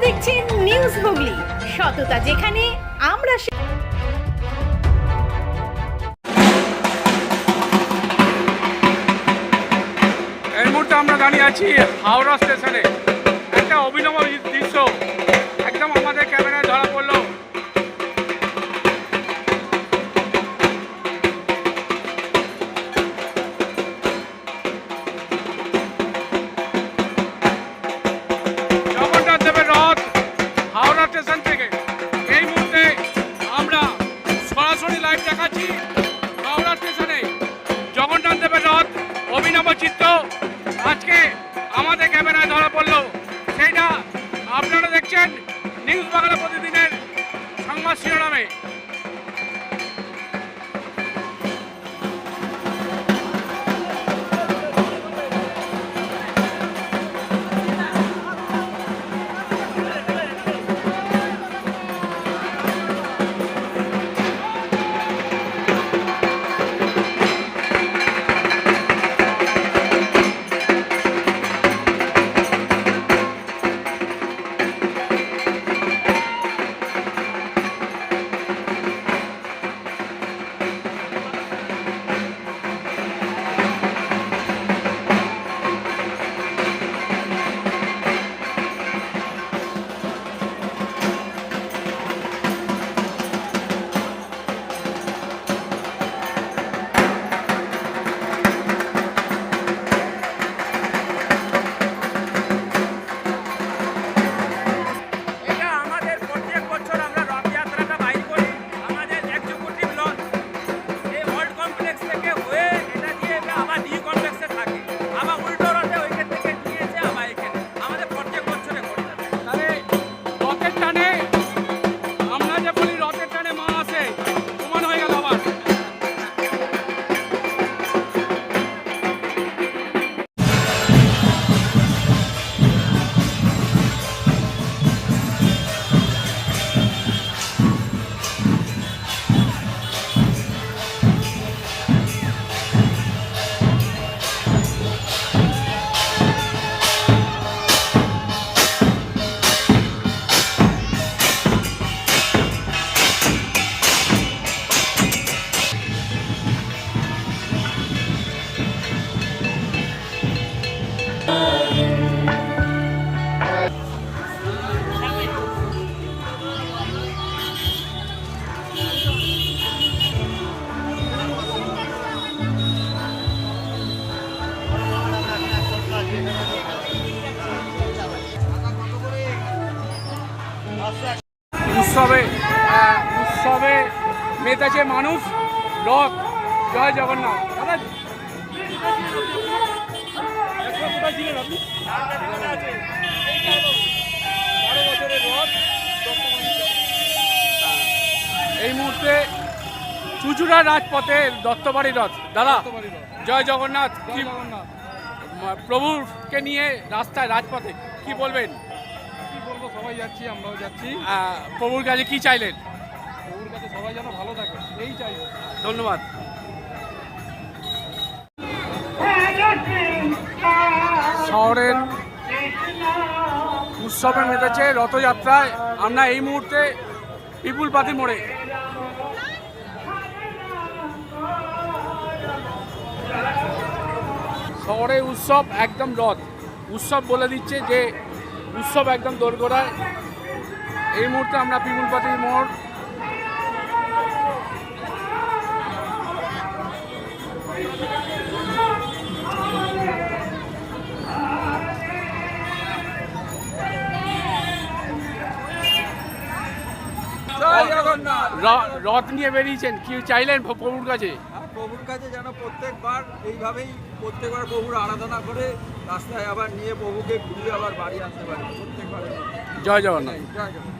দেখছেন নিউজ হুগলি, সততা যেখানে আমরা। এই মুহূর্তে আমরা দাঁড়িয়ে আছি হাওড়া স্টেশনে। একটা অভিনব দৃশ্য একদম আমাদের ক্যামেরায় ধরা পড়লো। জগন্নাথ দেবের রথ হাওড়া স্টেশন থেকে এই মুহূর্তে আমরা সরাসরি লাইভ দেখাচ্ছি। হাওড়া স্টেশনে জগন্নাথ দেবের রথ অভিনব চিত্র আজকে আমাদের ক্যামেরায় ধরা পড়লো। সেইটা আপনারা দেখছেন নিউজ বাংলা প্রতিদিনের সংবাদ শিরোনামে। উৎসবে মেতেছে মানুষ। রথ জয় জগন্নাথ। দাদা এই মুহূর্তে চুচুড়া রাজপথে দত্তবাড়ি রথ। দাদা জয় জগন্নাথ। প্রভুকে নিয়ে রাস্তায় রাজপথে কি বলবেন? কি বলবো, সবাই যাচ্ছি, আমরাও যাচ্ছি। প্রভুর কাছে কি চাইলেন? প্রভুর কাছে সবাই যেন ভালো থাকে, এই চাই। ধন্যবাদ। শহরের উৎসবে মেতেছে রথযাত্রায়। আমরা এই মুহূর্তে পিপুল পাতি মোড়ে। শহরে উৎসব একদম রথ উৎসব বলে দিচ্ছে যে উৎসব একদম দোরগোড়ায়। এই মুহূর্তে আমরা পিপুল পাতি মোড়। রথ নিয়ে বেরিয়েছেন, কি চাইলেন প্রভুর কাছে? প্রভুর কাছে যেন প্রত্যেকবার এইভাবেই প্রত্যেকবার প্রভুর আরাধনা করে রাস্তায় আবার নিয়ে প্রভুকে ঘুরিয়ে আবার বাড়ি আসতে পারে প্রত্যেকবার। জয় জগন্নাথ। জয় জগন্নাথ।